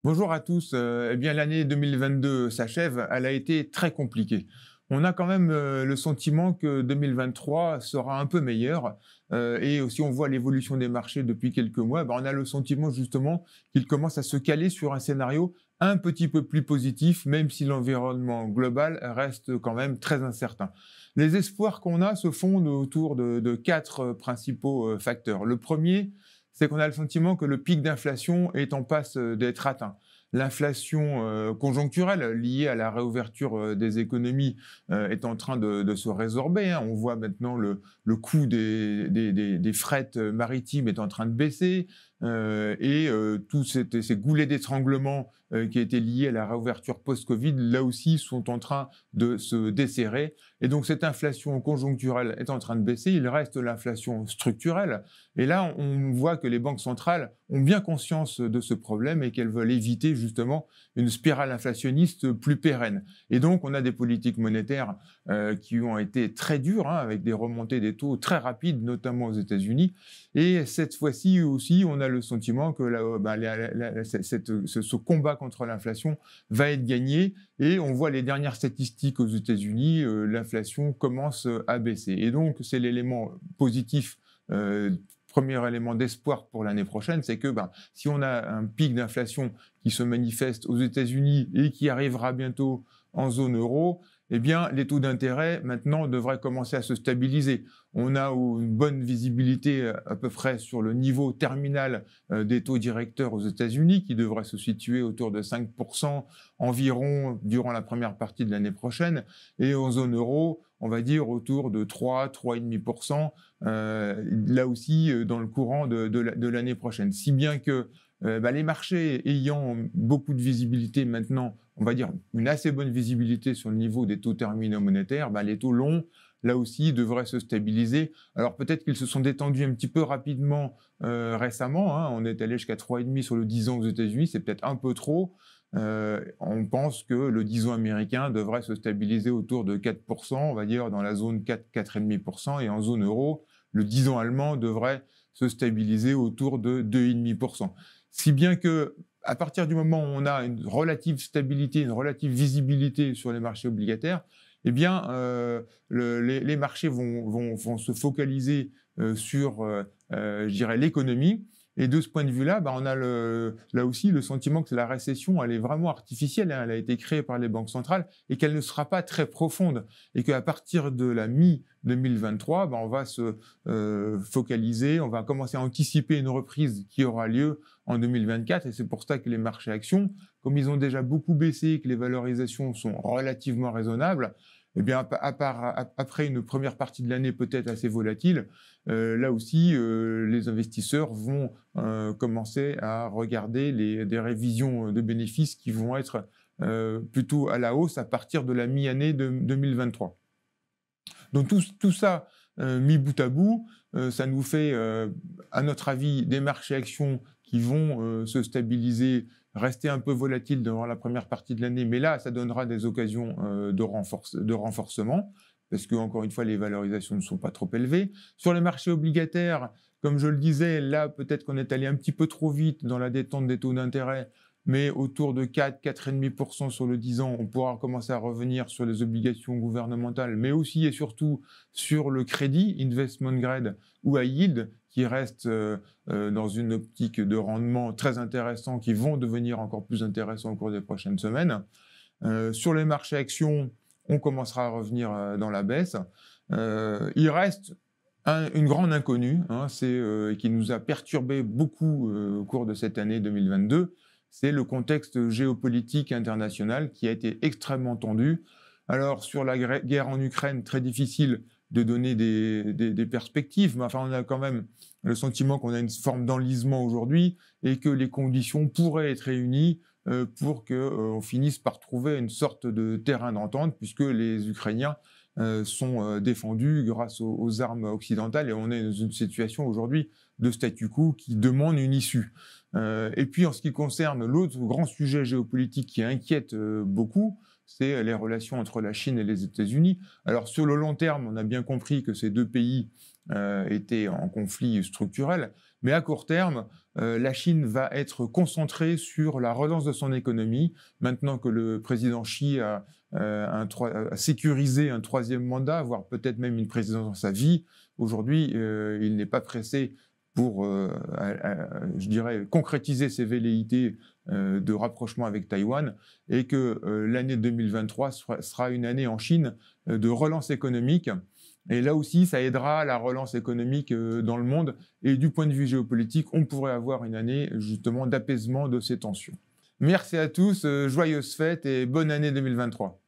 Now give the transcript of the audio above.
Bonjour à tous. Eh bien, l'année 2022 s'achève. Elle a été très compliquée. On a quand même le sentiment que 2023 sera un peu meilleur. Et si on voit l'évolution des marchés depuis quelques mois, ben, on a le sentiment justement qu'il commence à se caler sur un scénario un petit peu plus positif, même si l'environnement global reste quand même très incertain. Les espoirs qu'on a se fondent autour de quatre principaux facteurs. Le premier, c'est qu'on a le sentiment que le pic d'inflation est en passe d'être atteint. L'inflation conjoncturelle liée à la réouverture des économies est en train de se résorber, hein. On voit maintenant le coût des frettes maritimes est en train de baisser et tous ces goulets d'étranglement qui étaient liés à la réouverture post-Covid, là aussi, sont en train de se desserrer. Et donc cette inflation conjoncturelle est en train de baisser. Il reste l'inflation structurelle. Et là, on voit que les banques centrales ont bien conscience de ce problème et qu'elles veulent éviter justement une spirale inflationniste plus pérenne. Et donc, on a des politiques monétaires qui ont été très dures, hein, avec des remontées des taux très rapides, notamment aux États-Unis. Et cette fois-ci aussi, on a le sentiment que ce combat contre l'inflation va être gagné. Et on voit les dernières statistiques aux États-Unis, l'inflation commence à baisser. Et donc, c'est l'élément positif, premier élément d'espoir pour l'année prochaine, c'est que si on a un pic d'inflation qui se manifeste aux États-Unis et qui arrivera bientôt en zone euro, eh bien, les taux d'intérêt, maintenant, devraient commencer à se stabiliser. On a une bonne visibilité à peu près sur le niveau terminal des taux directeurs aux États-Unis, qui devrait se situer autour de 5% environ durant la première partie de l'année prochaine. Et en zone euro, on va dire autour de 3, 3,5%, là aussi dans le courant de l'année prochaine. Si bien que les marchés ayant beaucoup de visibilité maintenant, on va dire une assez bonne visibilité sur le niveau des taux terminaux monétaires, les taux longs, là aussi, devraient se stabiliser. Alors peut-être qu'ils se sont détendus un petit peu rapidement récemment, hein. On est allé jusqu'à 3,5 sur le 10 ans aux États-Unis, c'est peut-être un peu trop. On pense que le 10 ans américain devrait se stabiliser autour de 4%, on va dire dans la zone 4, 4,5%, et en zone euro, le 10 ans allemand devrait se stabiliser autour de 2,5%. Si bien que, à partir du moment où on a une relative stabilité, une relative visibilité sur les marchés obligataires, eh bien, les marchés vont se focaliser sur, je dirais, l'économie. Et de ce point de vue-là, on a là aussi le sentiment que la récession, elle est vraiment artificielle, hein. Elle a été créée par les banques centrales et qu'elle ne sera pas très profonde. Et qu'à partir de la mi-2023, on va se focaliser, on va commencer à anticiper une reprise qui aura lieu en 2024. Et c'est pour ça que les marchés actions, comme ils ont déjà beaucoup baissé et que les valorisations sont relativement raisonnables, eh bien, après une première partie de l'année peut-être assez volatile, là aussi, les investisseurs vont commencer à regarder des révisions de bénéfices qui vont être plutôt à la hausse à partir de la mi-année de 2023. Donc tout ça mis bout à bout, ça nous fait, à notre avis, des marchés actions qui vont se stabiliser, rester un peu volatiles durant la première partie de l'année, mais là, ça donnera des occasions de renforcement, parce que encore une fois, les valorisations ne sont pas trop élevées. Sur les marchés obligataires, comme je le disais, là, peut-être qu'on est allé un petit peu trop vite dans la détente des taux d'intérêt, mais autour de 4, 4,5% sur le 10 ans, on pourra commencer à revenir sur les obligations gouvernementales, mais aussi et surtout sur le crédit, investment grade ou high yield, qui reste dans une optique de rendement très intéressant, qui vont devenir encore plus intéressants au cours des prochaines semaines. Sur les marchés actions, on commencera à revenir dans la baisse. Il reste une grande inconnue, hein, qui nous a perturbé beaucoup au cours de cette année 2022, c'est le contexte géopolitique international qui a été extrêmement tendu. Alors, sur la guerre en Ukraine, très difficile de donner des perspectives, mais enfin, on a quand même le sentiment qu'on a une forme d'enlisement aujourd'hui et que les conditions pourraient être réunies pour qu'on finisse par trouver une sorte de terrain d'entente, puisque les Ukrainiens sont défendus grâce aux armes occidentales, et on est dans une situation aujourd'hui de statu quo qui demande une issue. Et puis en ce qui concerne l'autre grand sujet géopolitique qui inquiète beaucoup, c'est les relations entre la Chine et les États-Unis. Alors sur le long terme, on a bien compris que ces deux pays étaient en conflit structurel, mais à court terme, la Chine va être concentrée sur la relance de son économie, maintenant que le président Xi a sécurisé un troisième mandat, voire peut-être même une présidence dans sa vie. Aujourd'hui, il n'est pas pressé pour, je dirais, concrétiser ses velléités de rapprochement avec Taïwan, et que l'année 2023 sera une année en Chine de relance économique. Et là aussi, ça aidera à la relance économique dans le monde. Et du point de vue géopolitique, on pourrait avoir une année justement d'apaisement de ces tensions. Merci à tous, joyeuses fêtes et bonne année 2023.